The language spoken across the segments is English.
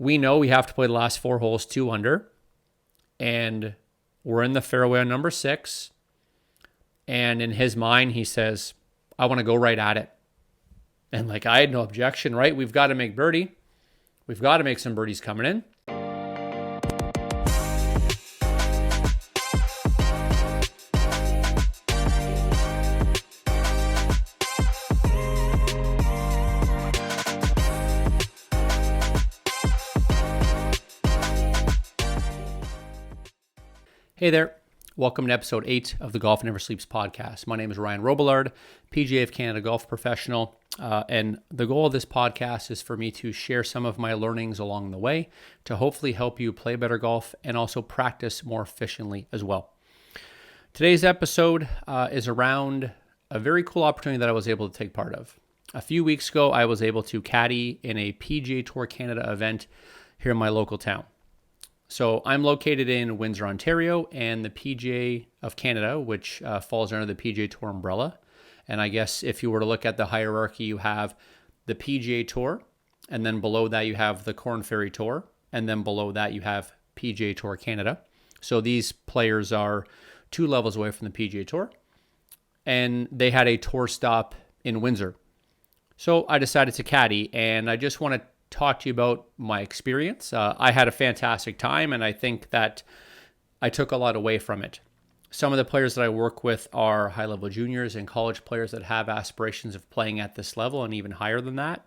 we know we have to play the last 4 holes 2 under, and we're in the fairway on number 6. And in his mind, he says, I want to go right at it. And like, I had no objection, right? We've got to make birdie. We've got to make some birdies coming in. Hey there. Welcome to episode 8 of the Golf Never Sleeps podcast. My name is Ryan Robillard, PGA of Canada golf professional, and the goal of this podcast is for me to share some of my learnings along the way to hopefully help you play better golf and also practice more efficiently as well. Today's episode is around a very cool opportunity that I was able to take part of. A few weeks ago, I was able to caddy in a PGA Tour Canada event here in my local town. So I'm located in Windsor, Ontario, and the PGA of Canada, which falls under the PGA Tour umbrella. And I guess if you were to look at the hierarchy, you have the PGA Tour, and then below that you have the Corn Ferry Tour, and then below that you have PGA Tour Canada. So these players are 2 levels away from the PGA Tour, and they had a tour stop in Windsor. So I decided to caddy, and I just want to talk to you about my experience. I had a fantastic time, and I think that I took a lot away from it. Some of the players that I work with are high-level juniors and college players that have aspirations of playing at this level and even higher than that.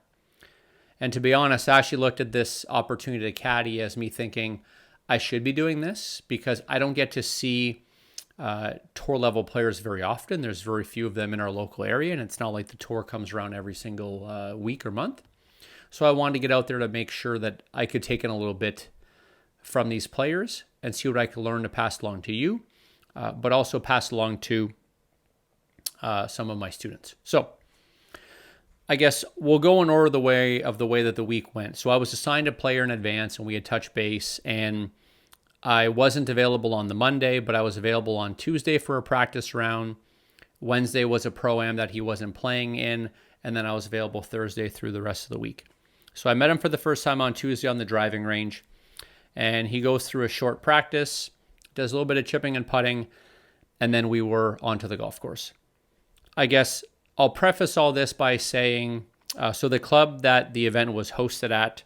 And to be honest, I actually looked at this opportunity to caddy as me thinking I should be doing this because I don't get to see tour-level players very often. There's very few of them in our local area, and it's not like the tour comes around every single week or month. So I wanted to get out there to make sure that I could take in a little bit from these players and see what I could learn to pass along to you, but also pass along to some of my students. So I guess we'll go in order the way that the week went. So I was assigned a player in advance, and we had touched base, and I wasn't available on the Monday, but I was available on Tuesday for a practice round. Wednesday was a pro-am that he wasn't playing in, and then I was available Thursday through the rest of the week. So I met him for the first time on Tuesday on the driving range, and he goes through a short practice, does a little bit of chipping and putting, and then we were onto the golf course. I guess I'll preface all this by saying, so the club that the event was hosted at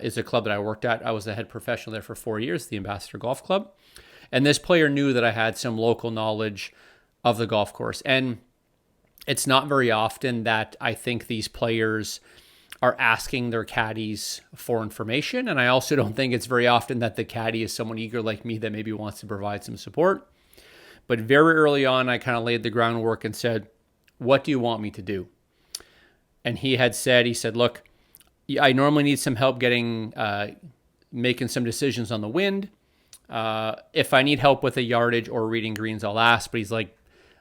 is a club that I worked at. I was the head professional there for 4 years, the Ambassador Golf Club, and this player knew that I had some local knowledge of the golf course. And it's not very often that I think these players are asking their caddies for information. And I also don't think it's very often that the caddy is someone eager like me that maybe wants to provide some support. But very early on, I kind of laid the groundwork and said, what do you want me to do? And he said, look, I normally need some help making some decisions on the wind. If I need help with a yardage or reading greens, I'll ask. But he's like,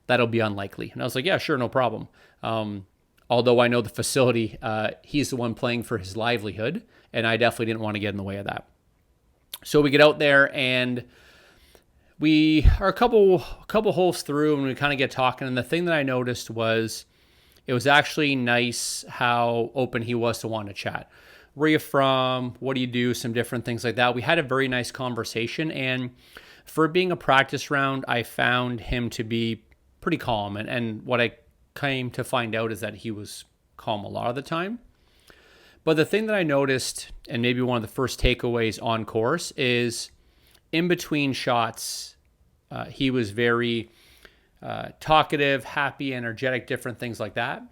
that'll be unlikely. And I was like, yeah, sure, no problem. Although I know the facility, he's the one playing for his livelihood, and I definitely didn't want to get in the way of that. So we get out there, and we are a couple holes through, and we kind of get talking. And the thing that I noticed was it was actually nice how open he was to want to chat. Where are you from? What do you do? Some different things like that. We had a very nice conversation, and for being a practice round, I found him to be pretty calm. And what I came to find out is that he was calm a lot of the time. But the thing that I noticed, and maybe one of the first takeaways on course, is in between shots, he was very talkative, happy, energetic, different things like that.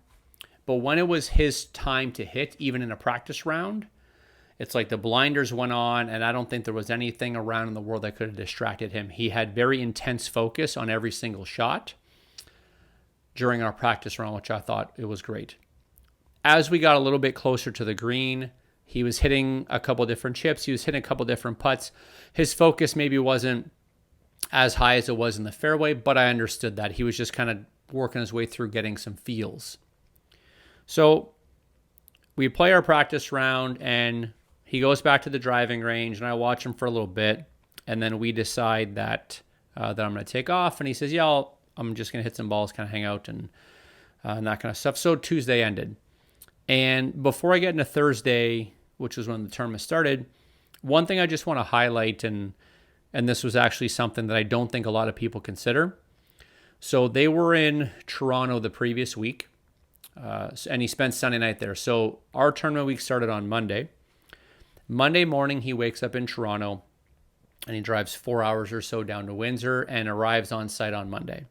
But when it was his time to hit, even in a practice round, it's like the blinders went on, and I don't think there was anything around in the world that could have distracted him. He had very intense focus on every single shot during our practice round, which I thought it was great. As we got a little bit closer to the green, he was hitting a couple different chips. He was hitting a couple different putts. His focus maybe wasn't as high as it was in the fairway, but I understood that. He was just kind of working his way through getting some feels. So we play our practice round, and he goes back to the driving range, and I watch him for a little bit, and then we decide that I'm going to take off, and he says, yeah, I'm just going to hit some balls, kind of hang out and that kind of stuff. So Tuesday ended. And before I get into Thursday, which was when the tournament started, one thing I just want to highlight, and this was actually something that I don't think a lot of people consider. So they were in Toronto the previous week, and he spent Sunday night there. So our tournament week started on Monday. Monday morning, he wakes up in Toronto, and he drives 4 hours or so down to Windsor and arrives on site on Monday.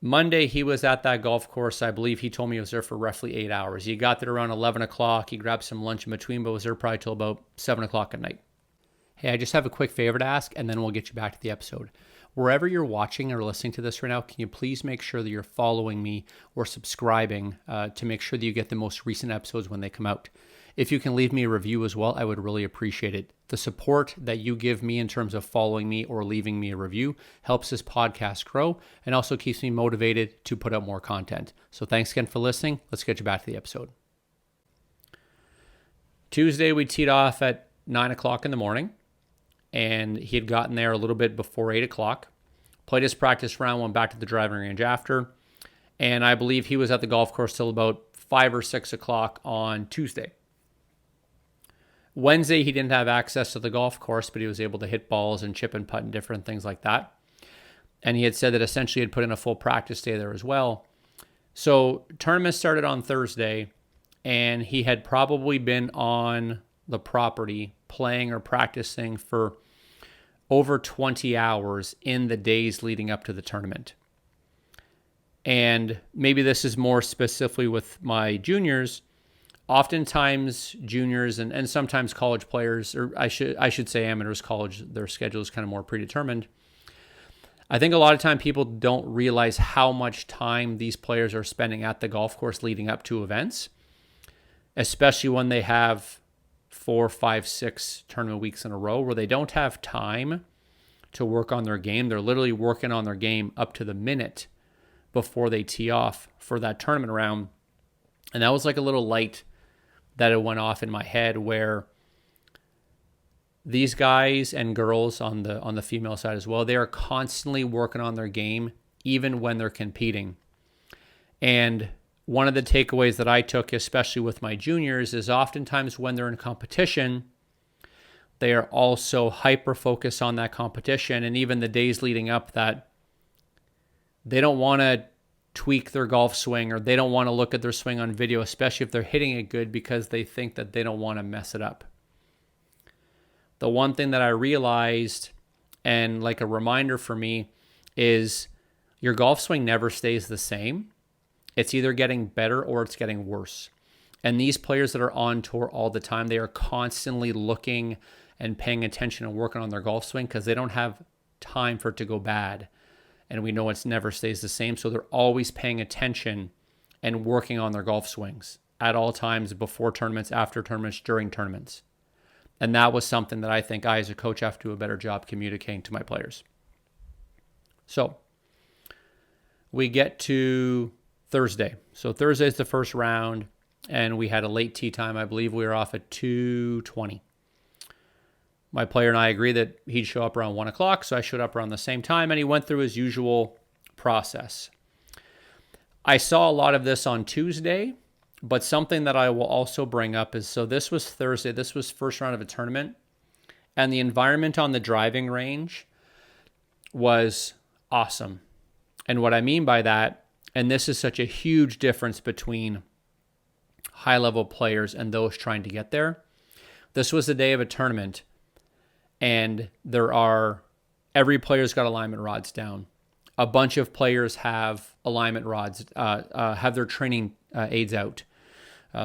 Monday, he was at that golf course. I believe he told me he was there for roughly 8 hours. He got there around 11 o'clock. He grabbed some lunch in between, but was there probably till about 7 o'clock at night. Hey, I just have a quick favor to ask, and then we'll get you back to the episode. Wherever you're watching or listening to this right now, can you please make sure that you're following me or subscribing to make sure that you get the most recent episodes when they come out? If you can leave me a review as well, I would really appreciate it. The support that you give me in terms of following me or leaving me a review helps this podcast grow and also keeps me motivated to put out more content. So thanks again for listening. Let's get you back to the episode. Tuesday, we teed off at 9 o'clock in the morning, and he had gotten there a little bit before 8 o'clock, played his practice round, went back to the driving range after, and I believe he was at the golf course till about 5 or 6 o'clock on Tuesday. Wednesday, he didn't have access to the golf course, but he was able to hit balls and chip and putt and different things like that. And he had said that essentially he had put in a full practice day there as well. So tournament started on Thursday, and he had probably been on the property playing or practicing for over 20 hours in the days leading up to the tournament. And maybe this is more specifically with my juniors. Oftentimes juniors and sometimes college players, or I should say amateurs, college, their schedule is kind of more predetermined. I think a lot of time people don't realize how much time these players are spending at the golf course leading up to events, especially when they have 4, 5, 6 tournament weeks in a row where they don't have time to work on their game. They're literally working on their game up to the minute before they tee off for that tournament round. And that was like a little light that it went off in my head, where these guys and girls on the female side as well, they are constantly working on their game, even when they're competing. And one of the takeaways that I took, especially with my juniors, is oftentimes when they're in competition, they are also hyper-focused on that competition. And even the days leading up, that they don't want to tweak their golf swing, or they don't want to look at their swing on video, especially if they're hitting it good, because they think that they don't want to mess it up. The one thing that I realized, and like a reminder for me, is your golf swing never stays the same. It's either getting better or it's getting worse. And these players that are on tour all the time, they are constantly looking and paying attention and working on their golf swing because they don't have time for it to go bad. And we know it never stays the same. So they're always paying attention and working on their golf swings at all times, before tournaments, after tournaments, during tournaments. And that was something that I think I, as a coach, have to do a better job communicating to my players. So we get to Thursday. So Thursday is the first round, and we had a late tee time. I believe we were off at 2:20. My player and I agreed that he'd show up around 1 o'clock, so I showed up around the same time, and he went through his usual process. I saw a lot of this on Tuesday, but something that I will also bring up is, so this was Thursday, this was first round of a tournament, and the environment on the driving range was awesome. And what I mean by that, and this is such a huge difference between high-level players and those trying to get there, this was the day of a tournament, and every player's got alignment rods down. A bunch of players have alignment rods, have their training aids out.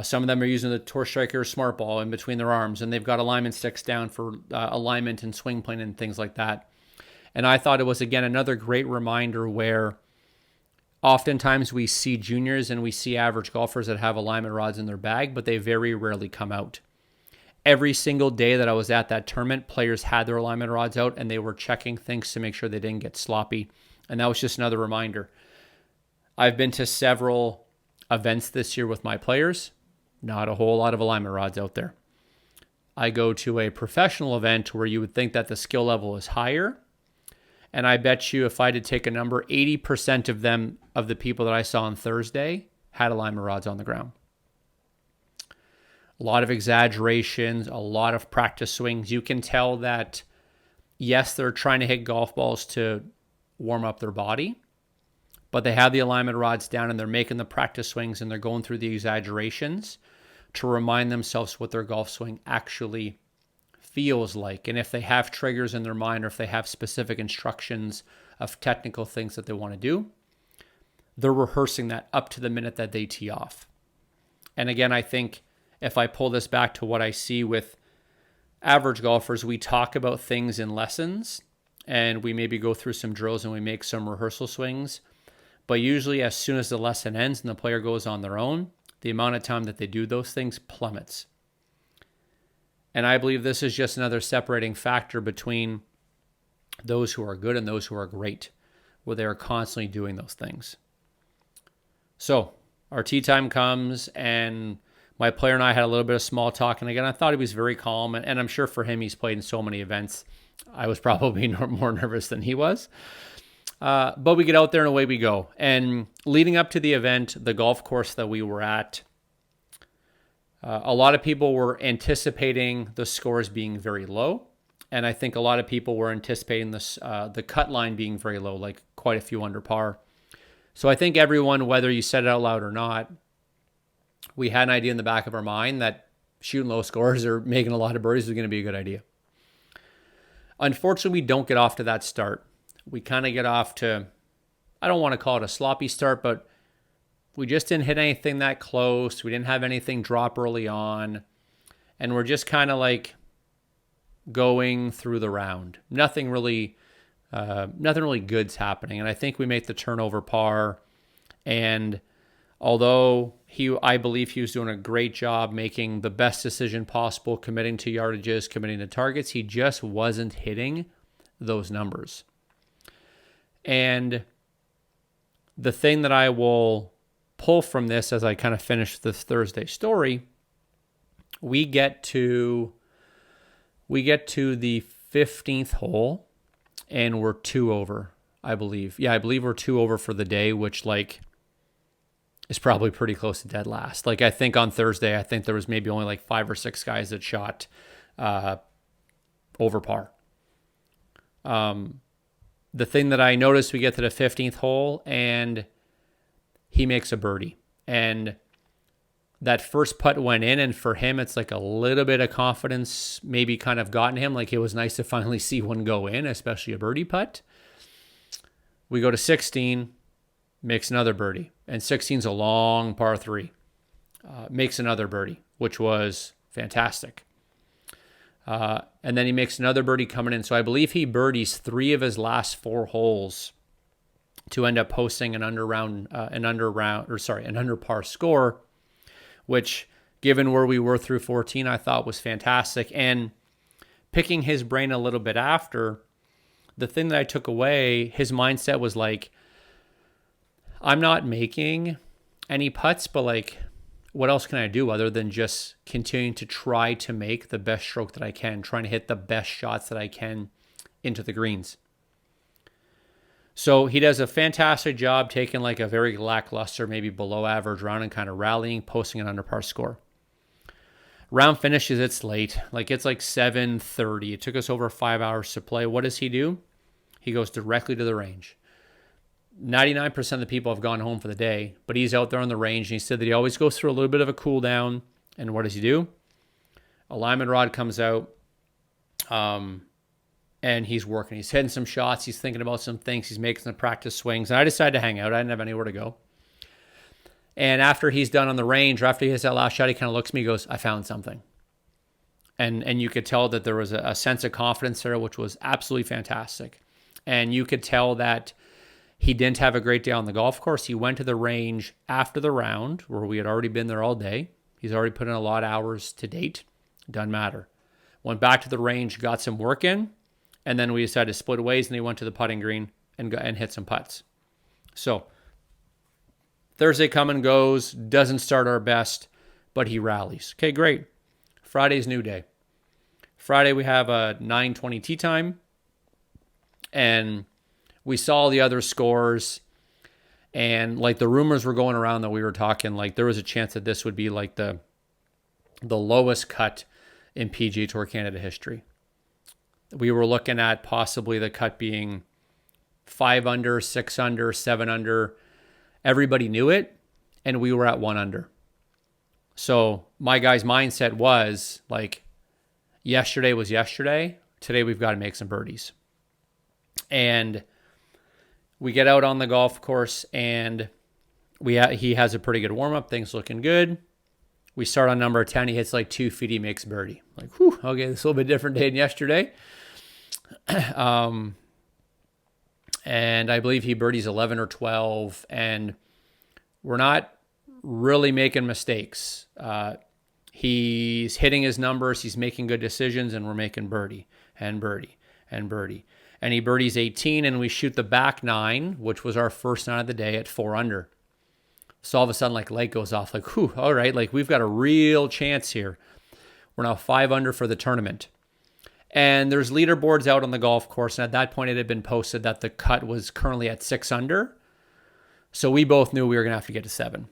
Some of them are using the Tour Striker Smart Ball in between their arms, and they've got alignment sticks down for alignment and swing plane and things like that. And I thought it was, again, another great reminder where oftentimes we see juniors and we see average golfers that have alignment rods in their bag, but they very rarely come out. Every single day that I was at that tournament, players had their alignment rods out and they were checking things to make sure they didn't get sloppy. And that was just another reminder. I've been to several events this year with my players. Not a whole lot of alignment rods out there. I go to a professional event where you would think that the skill level is higher. And I bet you if I had to take a number, 80% of them, of the people that I saw on Thursday, had alignment rods on the ground. a lot of exaggerations, a lot of practice swings. You can tell that, yes, they're trying to hit golf balls to warm up their body, but they have the alignment rods down and they're making the practice swings and they're going through the exaggerations to remind themselves what their golf swing actually feels like. And if they have triggers in their mind, or if they have specific instructions of technical things that they want to do, they're rehearsing that up to the minute that they tee off. And again, I think if I pull this back to what I see with average golfers, we talk about things in lessons and we maybe go through some drills and we make some rehearsal swings. But usually as soon as the lesson ends and the player goes on their own, the amount of time that they do those things plummets. And I believe this is just another separating factor between those who are good and those who are great, where they are constantly doing those things. So our tee time comes and my player and I had a little bit of small talk. And again, I thought he was very calm. And I'm sure for him, he's played in so many events. I was probably more nervous than he was. But we get out there and away we go. And leading up to the event, the golf course that we were at, a lot of people were anticipating the scores being very low. And I think a lot of people were anticipating this, the cut line being very low, like quite a few under par. So I think everyone, whether you said it out loud or not, we had an idea in the back of our mind that shooting low scores or making a lot of birdies was going to be a good idea. Unfortunately, we don't get off to that start. We kind of get off to, I don't want to call it a sloppy start, but we just didn't hit anything that close. We didn't have anything drop early on. And we're just kind of like going through the round. Nothing really good's happening. And I think we make the turnover par. And although I believe he was doing a great job making the best decision possible, committing to yardages, committing to targets, he just wasn't hitting those numbers. And the thing that I will pull from this as I kind of finish this Thursday story, we get to the 15th hole and we're 2 over, I believe. Yeah, I believe we're 2 over for the day, which is probably pretty close to dead last. I think on Thursday, I think there was maybe only 5 or 6 guys that shot over par. The thing that I noticed, we get to the 15th hole and he makes a birdie. And that first putt went in, and for him, it's a little bit of confidence maybe kind of gotten him. It was nice to finally see one go in, especially a birdie putt. We go to 16, makes another birdie. And 16's a long par 3. Makes another birdie, which was fantastic. And then he makes another birdie coming in. So I believe he birdies 3 of his last 4 holes to end up posting an under par score, which, given where we were through 14, I thought was fantastic. And picking his brain a little bit after, the thing that I took away, his mindset was I'm not making any putts, but what else can I do other than just continuing to try to make the best stroke that I can, trying to hit the best shots that I can into the greens. So he does a fantastic job taking a very lackluster, maybe below average round and kind of rallying, posting an under par score. Round finishes, it's late. It's 7:30. It took us over 5 hours to play. What does he do? He goes directly to the range. 99% of the people have gone home for the day, but he's out there on the range, and he said that he always goes through a little bit of a cool down. And what does he do? Alignment rod comes out, and he's working. He's hitting some shots. He's thinking about some things. He's making some practice swings. And I decided to hang out. I didn't have anywhere to go. And after he's done on the range, or after he hits that last shot, he kind of looks at me and goes, I found something. And you could tell that there was a sense of confidence there, which was absolutely fantastic. And you could tell that he didn't have a great day on the golf course. He went to the range after the round, where we had already been there all day. He's already put in a lot of hours to date. Doesn't matter. Went back to the range, got some work in, and then we decided to split ways, and he went to the putting green and hit some putts. So Thursday come and goes, doesn't start our best, but he rallies. Okay, great. Friday's new day. Friday we have a 9:20 tee time, and we saw the other scores, and the rumors were going around that we were talking, there was a chance that this would be the the lowest cut in PGA Tour Canada history. We were looking at possibly the cut being 5 under, 6 under, 7 under. Everybody knew it, and we were at 1 under. So my guy's mindset was like, yesterday was yesterday. Today we've got to make some birdies. And we get out on the golf course, and he has a pretty good warm-up. Things looking good. We start on number 10. He hits like 2 feet. He makes birdie. Like, whew, okay, this is a little bit different day than yesterday. And I believe he birdies 11 or 12. And we're not really making mistakes. He's hitting his numbers. He's making good decisions. And we're making birdie and birdie and birdie. And he birdies 18. And we shoot the back 9, which was our first 9 of the day, at 4 under. So all of a sudden, like, light goes off, like, whew, all right, like, we've got a real chance here. We're now 5 under for the tournament. And there's leaderboards out on the golf course. And at that point, it had been posted that the cut was currently at 6 under. So we both knew we were going to have to get to 7.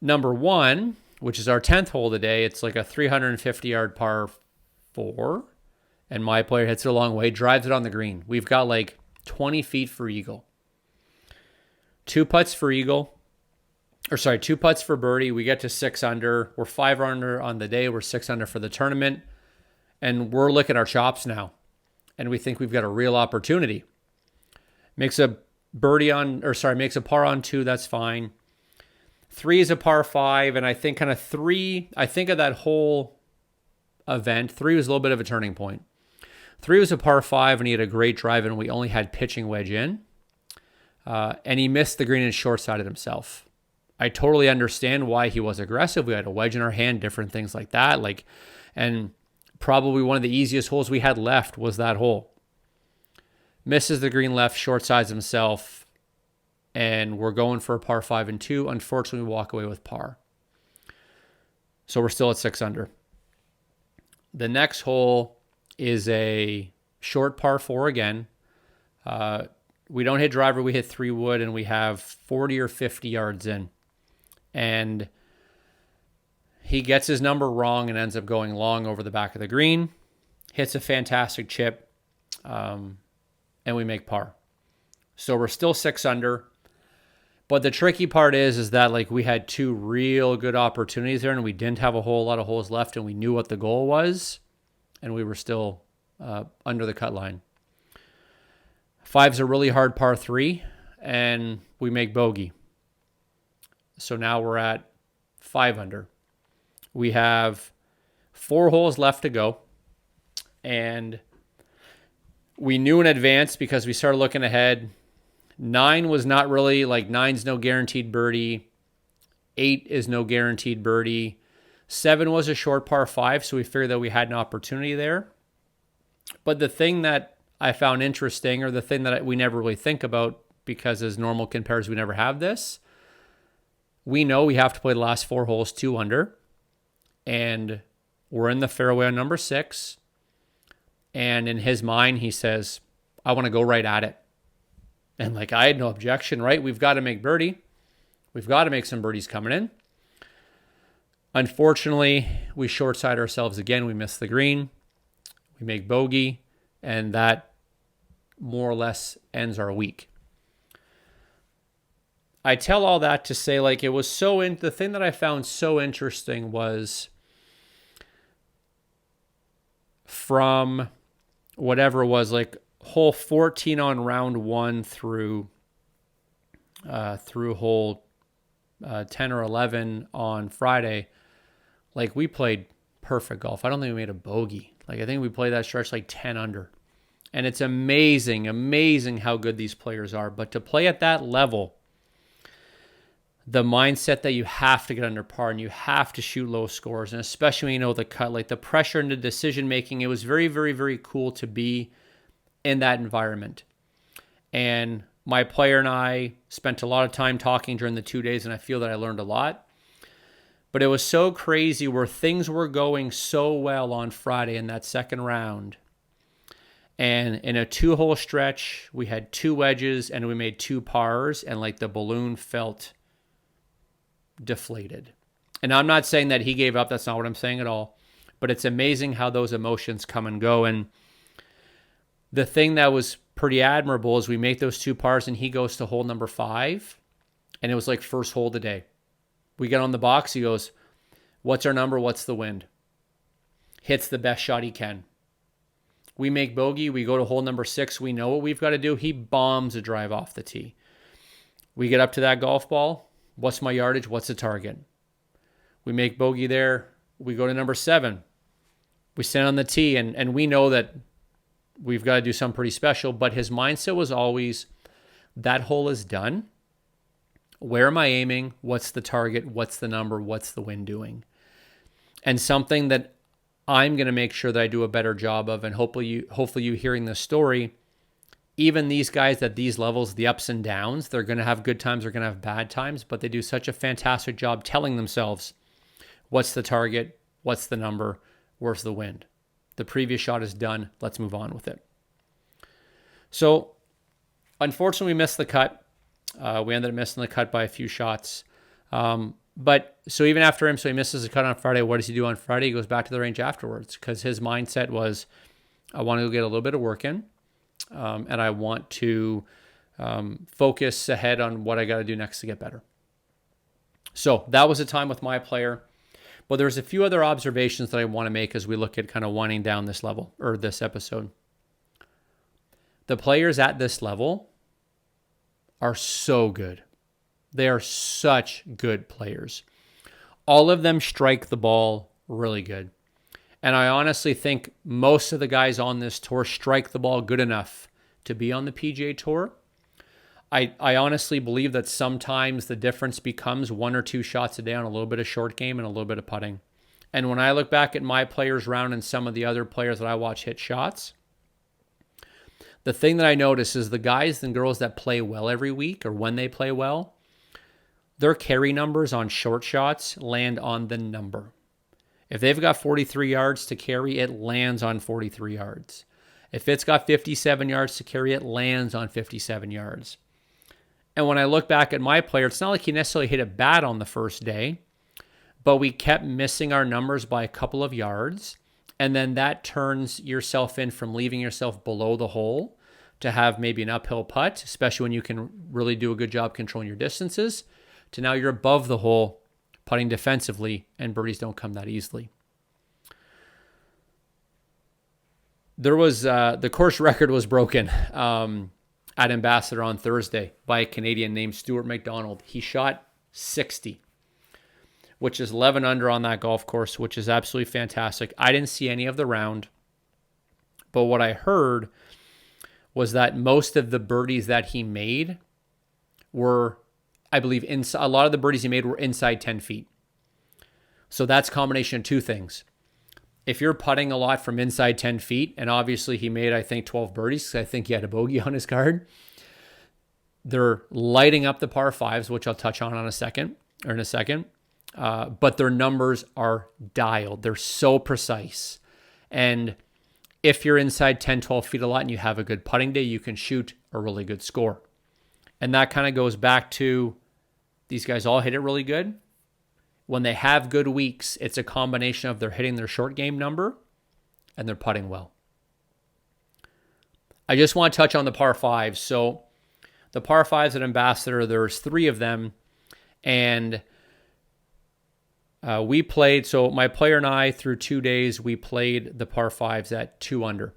Number 1, which is our 10th hole today, it's like a 350-yard par 4. And my player hits it a long way, drives it on the green. We've got like 20 feet for eagle. 2 putts for eagle, 2 putts for birdie. We get to 6 under. We're 5 under on the day. We're 6 under for the tournament. And we're licking our chops now. And we think we've got a real opportunity. Makes a par on 2. That's fine. 3 is a par 5. And I think of that whole event, 3 was a little bit of a turning point. 3 was a par 5, and he had a great drive, and we only had pitching wedge in. And he missed the green and short-sided himself. I totally understand why he was aggressive. We had a wedge in our hand, different things like that. And probably one of the easiest holes we had left was that hole. Misses the green left, short-sides himself, and we're going for a par 5 and 2. Unfortunately, we walk away with par. So we're still at 6 under. The next hole is a short par 4 again. We don't hit driver, we hit 3 wood, and we have 40 or 50 yards in. And he gets his number wrong and ends up going long over the back of the green. Hits a fantastic chip, and we make par. So we're still 6 under. But the tricky part is that like we had 2 real good opportunities there, and we didn't have a whole lot of holes left, and we knew what the goal was, and we were still under the cut line. 5's a really hard par 3, and we make bogey. So now we're at 5 under. We have 4 holes left to go, and we knew in advance because we started looking ahead. 9 was not really, like 9's no guaranteed birdie. 8 is no guaranteed birdie. 7 was a short par 5, so we figured that we had an opportunity there. But the thing that I found interesting, or the thing that we never really think about, because as normal compares, we never have this. We know we have to play the last 4 holes 2 under, and we're in the fairway on number 6. And in his mind, he says, I want to go right at it. And like, I had no objection, right? We've got to make birdie. We've got to make some birdies coming in. Unfortunately, we short side ourselves again. We miss the green. We make bogey, and that more or less ends our week. I tell all that to say, like, it was the thing that I found so interesting was from whatever it was, like hole 14 on round 1 through hole 10 or 11 on Friday, like we played perfect golf. I don't think we made a bogey. Like I think we played that stretch like 10 under. And it's amazing how good these players are. But to play at that level, the mindset that you have to get under par and you have to shoot low scores, and especially when you know the cut, like the pressure and the decision making, it was very, very, very cool to be in that environment. And my player and I spent a lot of time talking during the 2 days, and I feel that I learned a lot. But it was so crazy where things were going so well on Friday in that second round. And in a 2-hole stretch, we had 2 wedges and we made 2 pars, and like the balloon felt deflated. And I'm not saying that he gave up. That's not what I'm saying at all. But it's amazing how those emotions come and go. And the thing that was pretty admirable is we make those 2 pars and he goes to hole number 5. And it was like first hole of the day. We get on the box. He goes, what's our number? What's the wind? Hits the best shot he can. We make bogey. We go to hole number 6. We know what we've got to do. He bombs a drive off the tee. We get up to that golf ball. What's my yardage? What's the target? We make bogey there. We go to number 7. We stand on the tee, and we know that we've got to do something pretty special, but his mindset was always, that hole is done. Where am I aiming? What's the target? What's the number? What's the wind doing? And something that I'm going to make sure that I do a better job of, and hopefully you hearing this story, even these guys at these levels, the ups and downs, they're going to have good times, they're going to have bad times, but they do such a fantastic job telling themselves, what's the target? What's the number? Where's the wind? The previous shot is done. Let's move on with it. So, unfortunately, we missed the cut. We ended up missing the cut by a few shots. But so even after him, so he misses the cut on Friday. What does he do on Friday? He goes back to the range afterwards because his mindset was, I want to go get a little bit of work in, and I want to focus ahead on what I got to do next to get better. So that was a time with my player. But there's a few other observations that I want to make as we look at kind of winding down this level or this episode. The players at this level are so good. They are such good players. All of them strike the ball really good. And I honestly think most of the guys on this tour strike the ball good enough to be on the PGA Tour. I honestly believe that sometimes the difference becomes 1 or 2 shots a day on a little bit of short game and a little bit of putting. And when I look back at my players round and some of the other players that I watch hit shots, the thing that I notice is the guys and girls that play well every week or when they play well, their carry numbers on short shots land on the number. If they've got 43 yards to carry, it lands on 43 yards. If it's got 57 yards to carry, it lands on 57 yards. And when I look back at my player, it's not like he necessarily hit it bad on the first day, but we kept missing our numbers by a couple of yards. And then that turns yourself in from leaving yourself below the hole to have maybe an uphill putt, especially when you can really do a good job controlling your distances, to now you're above the hole, putting defensively, and birdies don't come that easily. There was, the course record was broken at Ambassador on Thursday by a Canadian named Stuart McDonald. He shot 60, which is 11 under on that golf course, which is absolutely fantastic. I didn't see any of the round, but what I heard was that most of the birdies that he made were, I believe, a lot of the birdies he made were inside 10 feet. So that's a combination of 2 things. If you're putting a lot from inside 10 feet, and obviously he made, I think, 12 birdies, because I think he had a bogey on his card, they're lighting up the par 5s, which I'll touch on in a second. But their numbers are dialed. They're so precise. And if you're inside 10, 12 feet a lot and you have a good putting day, you can shoot a really good score. And that kind of goes back to these guys all hit it really good. When they have good weeks, it's a combination of they're hitting their short game number and they're putting well. I just want to touch on the par 5s. So the par 5s at Ambassador, there's 3 of them. And we played, so my player and I, through 2 days, we played the par 5s at 2 under.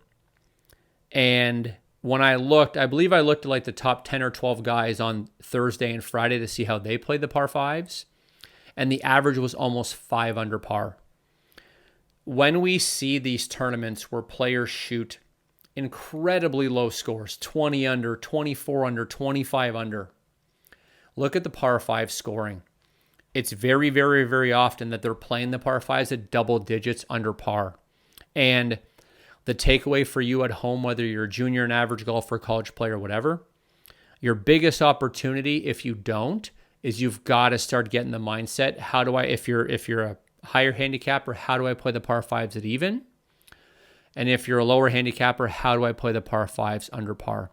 And when I looked, I believe I looked at like the top 10 or 12 guys on Thursday and Friday to see how they played the par 5s. And the average was almost 5 under par. When we see these tournaments where players shoot incredibly low scores, 20 under, 24 under, 25 under, look at the par 5 scoring. It's very, very, very often that they're playing the par 5s at double digits under par. And the takeaway for you at home, whether you're a junior, an average golfer, college player, whatever, your biggest opportunity, if you don't, is you've got to start getting the mindset. How do I, if you're a higher handicapper, how do I play the par 5s at even? And if you're a lower handicapper, how do I play the par 5s under par?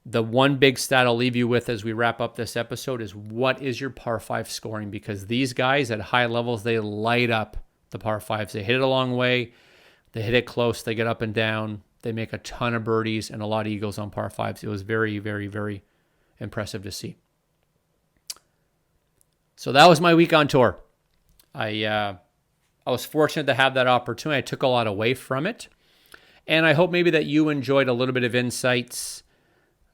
The one big stat I'll leave you with as we wrap up this episode is what is your par 5 scoring? Because these guys at high levels, they light up the par 5s. They hit it a long way. They hit it close. They get up and down. They make a ton of birdies and a lot of eagles on par 5s. It was very, very, very impressive to see. So that was my week on tour. I was fortunate to have that opportunity. I took a lot away from it. And I hope maybe that you enjoyed a little bit of insights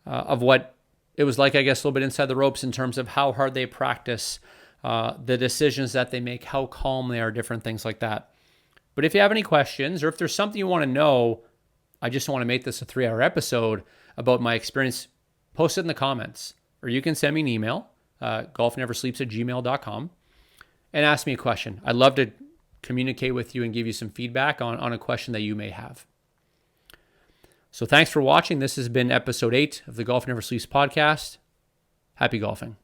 of what it was like, I guess, a little bit inside the ropes in terms of how hard they practice, the decisions that they make, how calm they are, different things like that. But if you have any questions or if there's something you want to know, I just want to make this a 3-hour episode about my experience, post it in the comments. Or you can send me an email, golfneversleeps@gmail.com, and ask me a question. I'd love to communicate with you and give you some feedback on a question that you may have. So thanks for watching. This has been episode 8 of the Golf Never Sleeps podcast. Happy golfing.